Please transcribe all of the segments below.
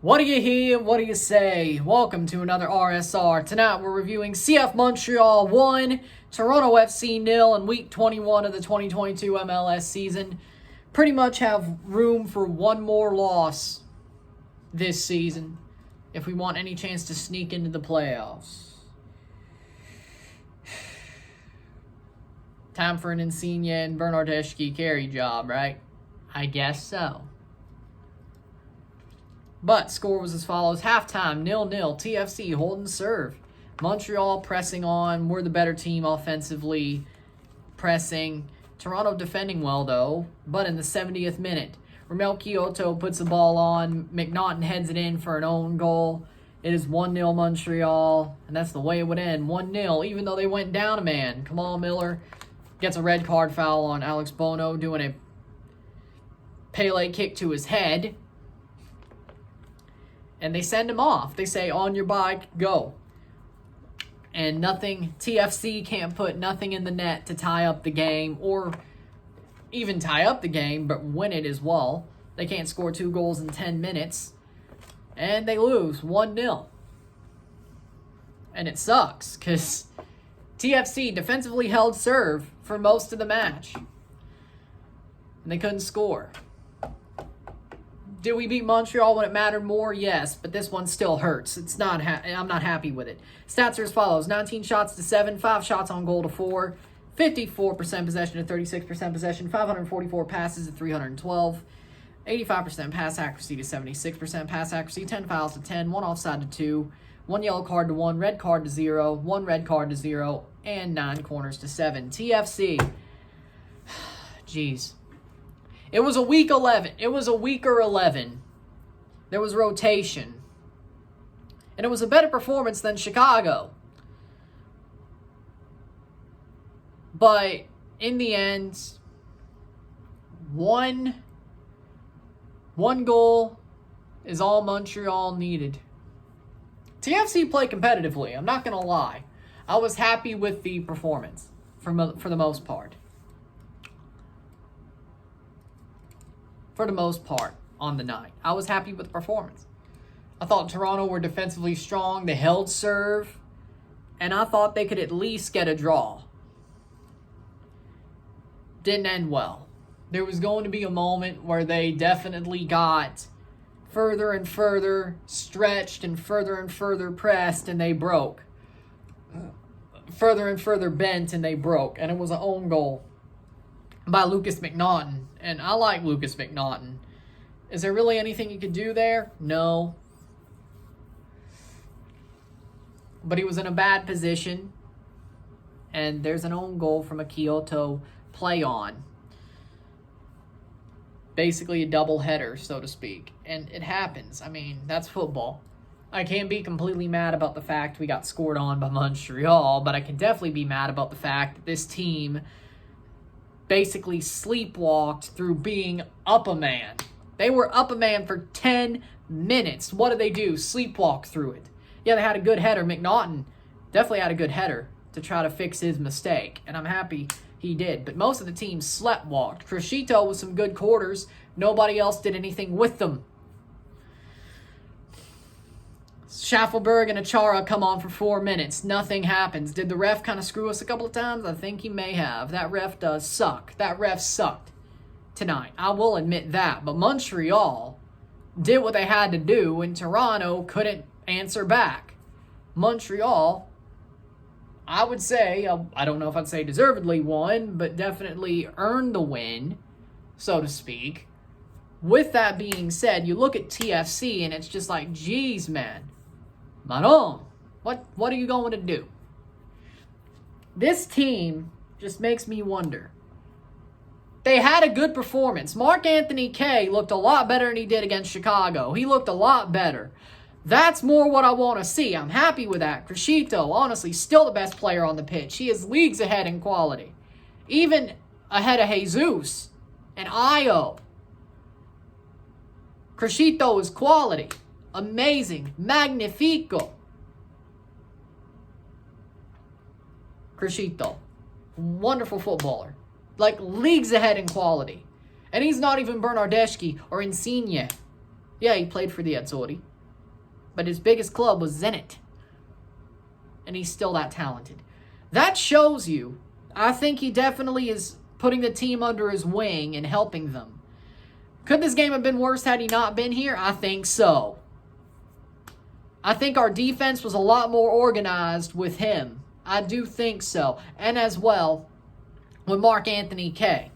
What do you hear? What do you say? Welcome to another RSR. Tonight we're reviewing CF Montreal 1, Toronto FC 0 in Week 21 of the 2022 MLS season. Pretty much have room for one more loss this season if we want any chance to sneak into the playoffs. Time for an Insigne and Bernardeschi carry job, right? I guess so. But score was as follows. Halftime, 0-0. TFC holding serve. Montreal pressing on. We're the better team offensively. Pressing. Toronto defending well, though. But in the 70th minute, Ramel Kyoto puts the ball on. McNaughton heads it in for an own goal. It is 1-0 Montreal. And that's the way it would end. 1-0, even though they went down a man. Kamal Miller gets a red card foul on Alex Bono, doing a Pele kick to his head. And they send him off. They say, on your bike, go. And nothing, TFC can't put nothing in the net to tie up the game, or even tie up the game, but win it as well. They can't score 2 goals in 10 minutes. And they lose 1-0. And it sucks, because TFC defensively held serve for most of the match. And they couldn't score. Did we beat Montreal when it mattered more? Yes, but this one still hurts. It's not. I'm not happy with it. Stats are as follows: 19 shots to 7, 5 shots on goal to 4, 54% possession to 36% possession, 544 passes to 312, 85% pass accuracy to 76% pass accuracy, 10 fouls to 10, 1 offside to 2, 1 yellow card to 1, red card to 0, 1 red card to 0, and 9 corners to 7. TFC. Jeez. It was a week 11. It was a weaker 11. There was rotation. And it was a better performance than Chicago. But in the end, one goal is all Montreal needed. TFC played competitively. I'm not going to lie. I was happy with the performance for the most part. For the most part on the night, I was happy with the performance. I thought Toronto were defensively strong. They held serve. And I thought they could at least get a draw. Didn't end well. There was going to be a moment where they definitely got further and further stretched and further pressed, and they broke. Further and further bent, and they broke. And it was an own goal by Lucas McNaughton. And I like Lucas McNaughton. Is there really anything you could do there? No. But he was in a bad position. And there's an own goal from a Kyoto play on. Basically a double header, so to speak. And it happens. I mean, that's football. I can't be completely mad about the fact we got scored on by Montreal, but I can definitely be mad about the fact that this team basically sleepwalked through being up a man. They were up a man for 10 minutes. What did they do? Sleepwalk through it. Yeah, they had a good header. McNaughton definitely had a good header to try to fix his mistake, and I'm happy he did. But most of the team sleptwalked. Crescito with some good quarters. Nobody else did anything with them. Schaffelberg and Achara come on for 4 minutes. Nothing happens. Did the ref kind of screw us a couple of times? I think he may have. That ref does suck. That ref sucked tonight. I will admit that. But Montreal did what they had to do, and Toronto couldn't answer back. Montreal, I would say, I don't know if I'd say deservedly won, but definitely earned the win, so to speak. With that being said, you look at TFC, and it's just like, geez, man. Manon, what are you going to do? This team just makes me wonder. They had a good performance. Mark Anthony Kaye looked a lot better than he did against Chicago. He looked a lot better. That's more what I want to see. I'm happy with that. Crescito, honestly, still the best player on the pitch. He is leagues ahead in quality. Even ahead of Jesus and Ayo. Crescito is quality. Amazing. Magnifico. Crescito. Wonderful footballer. Like, leagues ahead in quality. And he's not even Bernardeschi or Insigne. Yeah, he played for the Azzurri. But his biggest club was Zenit. And he's still that talented. That shows you, I think he definitely is putting the team under his wing and helping them. Could this game have been worse had he not been here? I think so. I think our defense was a lot more organized with him. I do think so. And as well, with Mark Anthony K.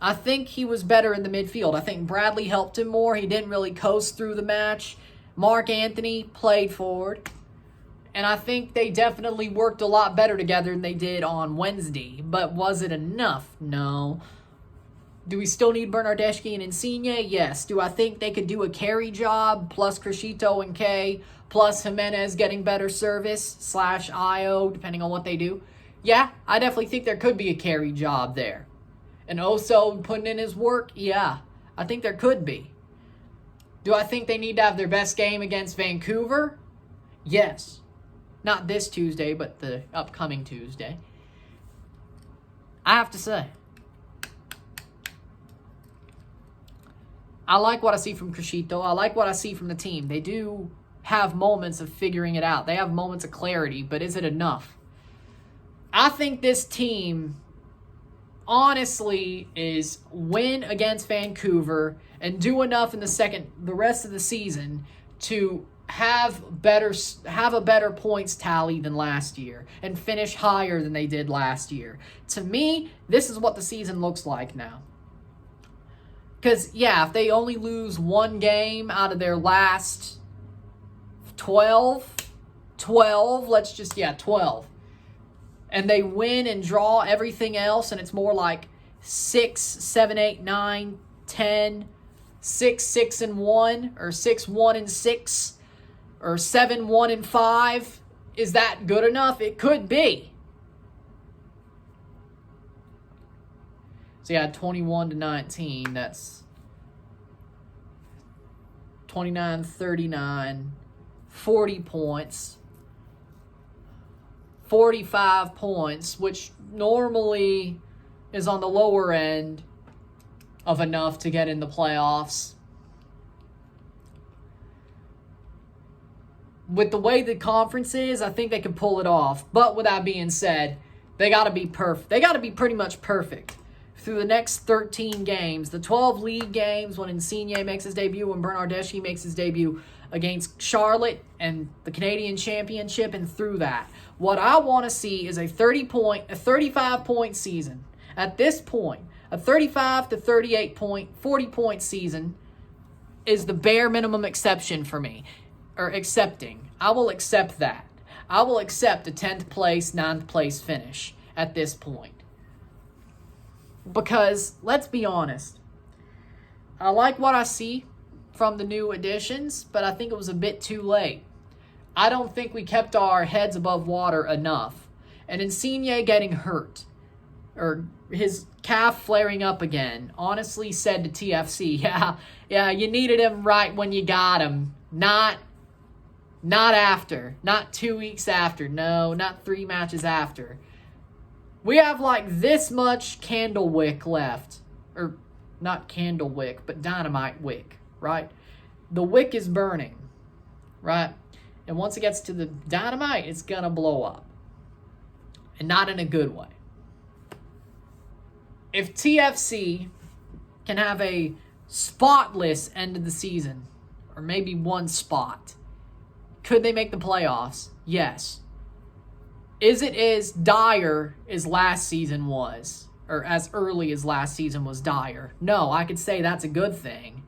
I think he was better in the midfield. I think Bradley helped him more. He didn't really coast through the match. Mark Anthony played forward. And I think they definitely worked a lot better together than they did on Wednesday. But was it enough? No. Do we still need Bernardeschi and Insigne? Yes. Do I think they could do a carry job plus Crescito and K plus Jimenez getting better service / IO, depending on what they do? Yeah, I definitely think there could be a carry job there. And Oso putting in his work? Yeah, I think there could be. Do I think they need to have their best game against Vancouver? Yes. Not this Tuesday, but the upcoming Tuesday. I have to say, I like what I see from Crescito. I like what I see from the team. They do have moments of figuring it out. They have moments of clarity, but is it enough? I think this team, honestly, is win against Vancouver and do enough in the rest of the season to have a better points tally than last year and finish higher than they did last year. To me, this is what the season looks like now. Because, yeah, if they only lose one game out of their last 12, 12, and they win and draw everything else, and it's more like 6, 7, 8, 9, 10, 6, 6, and 1, or 6, 1, and 6, or 7, 1, and 5. Is that good enough? It could be. So, yeah, 21-19, that's 29, 39, 40 points. 45 points, which normally is on the lower end of enough to get in the playoffs. With the way the conference is, I think they can pull it off. But with that being said, they got to be perfect. They got to be pretty much perfect through the next 13 games. The 12 league games when Insigne makes his debut, when Bernardeschi makes his debut against Charlotte and the Canadian Championship, and through that. What I want to see is a 35-point season. At this point, a 35 to 38 point, 40-point season is the bare minimum exception for me. Or accepting. I will accept that. I will accept a 10th place, 9th place finish at this point. Because, let's be honest, I like what I see from the new additions, but I think it was a bit too late. I don't think we kept our heads above water enough. And Insigne getting hurt, or his calf flaring up again, honestly said to TFC, yeah, you needed him right when you got him. Not after. Not 2 weeks after. No, not 3 matches after. We have like this much candle wick left. Or, not candle wick, but dynamite wick, right? The wick is burning, right? And once it gets to the dynamite, it's going to blow up. And not in a good way. If TFC can have a spotless end of the season, or maybe one spot, could they make the playoffs? Yes. Is it as dire as last season was? Or as early as last season was dire? No, I could say that's a good thing.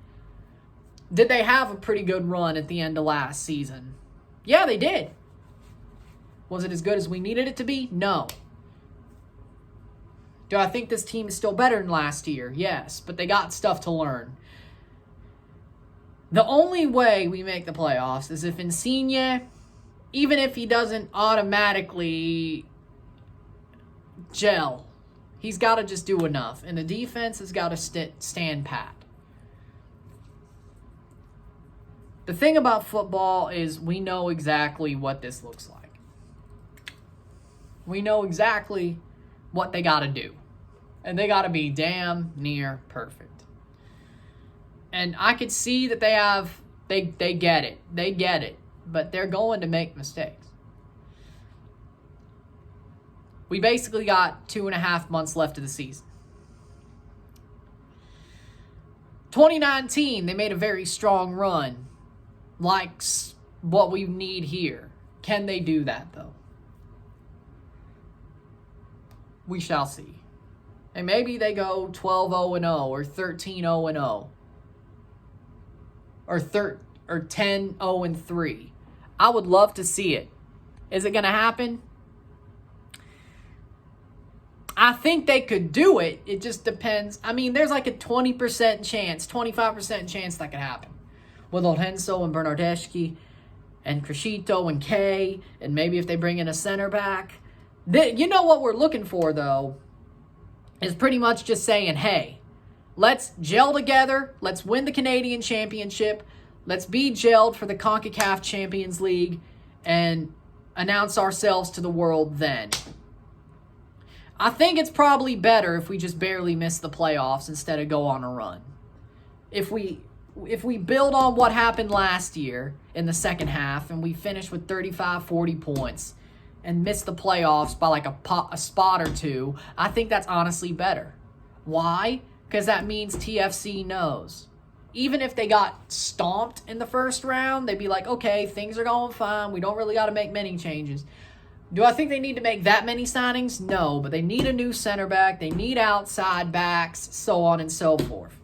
Did they have a pretty good run at the end of last season? Yeah, they did. Was it as good as we needed it to be? No. Do I think this team is still better than last year? Yes, but they got stuff to learn. The only way we make the playoffs is if Insigne, even if he doesn't automatically gel, he's got to just do enough. And the defense has got to stand pat. The thing about football is we know exactly what this looks like. We know exactly what they got to do. And they got to be damn near perfect. And I could see that they get it. They get it. But they're going to make mistakes. We basically got 2.5 months left of the season. 2019, they made a very strong run. Like what we need here. Can they do that, though? We shall see. And maybe they go 12-0-0 or 13-0-0. Or 10-0-3. I would love to see it. Is it going to happen? I think they could do it. It just depends. I mean, there's like a 20% chance, 25% chance that could happen. With Olhenso and Bernardeschi and Crescito and Kay, and maybe if they bring in a center back. You know what we're looking for, though, is pretty much just saying, hey, let's gel together. Let's win the Canadian Championship. Let's be gelled for the CONCACAF Champions League and announce ourselves to the world then. I think it's probably better if we just barely miss the playoffs instead of go on a run. If we build on what happened last year in the second half and we finish with 35, 40 points and miss the playoffs by like a spot or two, I think that's honestly better. Why? Because that means TFC knows. Even if they got stomped in the first round, they'd be like, okay, things are going fine. We don't really got to make many changes. Do I think they need to make that many signings? No, but they need a new center back. They need outside backs, so on and so forth.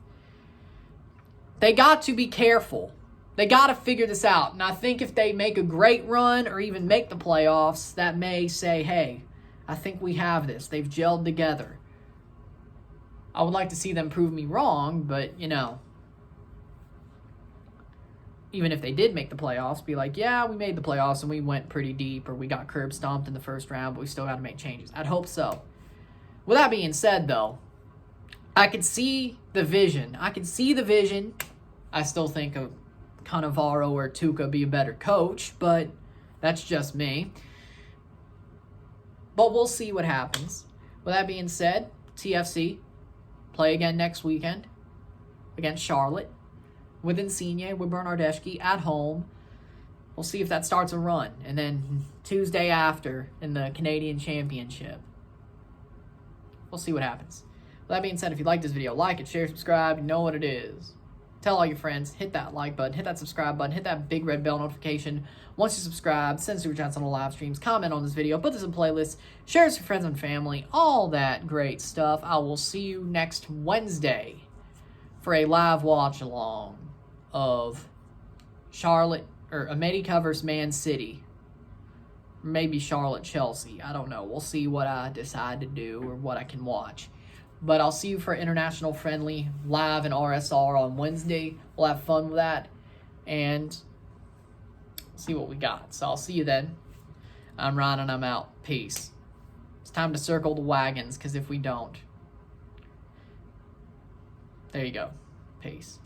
They got to be careful. They got to figure this out. And I think if they make a great run or even make the playoffs, that may say, hey, I think we have this. They've gelled together. I would like to see them prove me wrong, but, you know, even if they did make the playoffs, be like, yeah, we made the playoffs and we went pretty deep, or we got curb stomped in the first round, but we still got to make changes. I'd hope so. With that being said, though, I could see the vision. I still think of Cannavaro or Tuca be a better coach, but that's just me. But we'll see what happens. With that being said, TFC play again next weekend against Charlotte. With Insigne, with Bernardeschi at home. We'll see if that starts a run. And then Tuesday after in the Canadian Championship. We'll see what happens. With that being said, if you like this video, like it, share, subscribe. You know what it is. Tell all your friends. Hit that like button. Hit that subscribe button. Hit that big red bell notification. Once you subscribe, send super chats on the live streams. Comment on this video. Put this in playlists. Share it with your friends and family. All that great stuff. I will see you next Wednesday for a live watch along of Charlotte, or America versus Man City. Maybe Charlotte-Chelsea. I don't know. We'll see what I decide to do or what I can watch. But I'll see you for International Friendly live in RSR on Wednesday. We'll have fun with that and see what we got. So I'll see you then. I'm Ryan and I'm out. Peace. It's time to circle the wagons, because if we don't, there you go. Peace.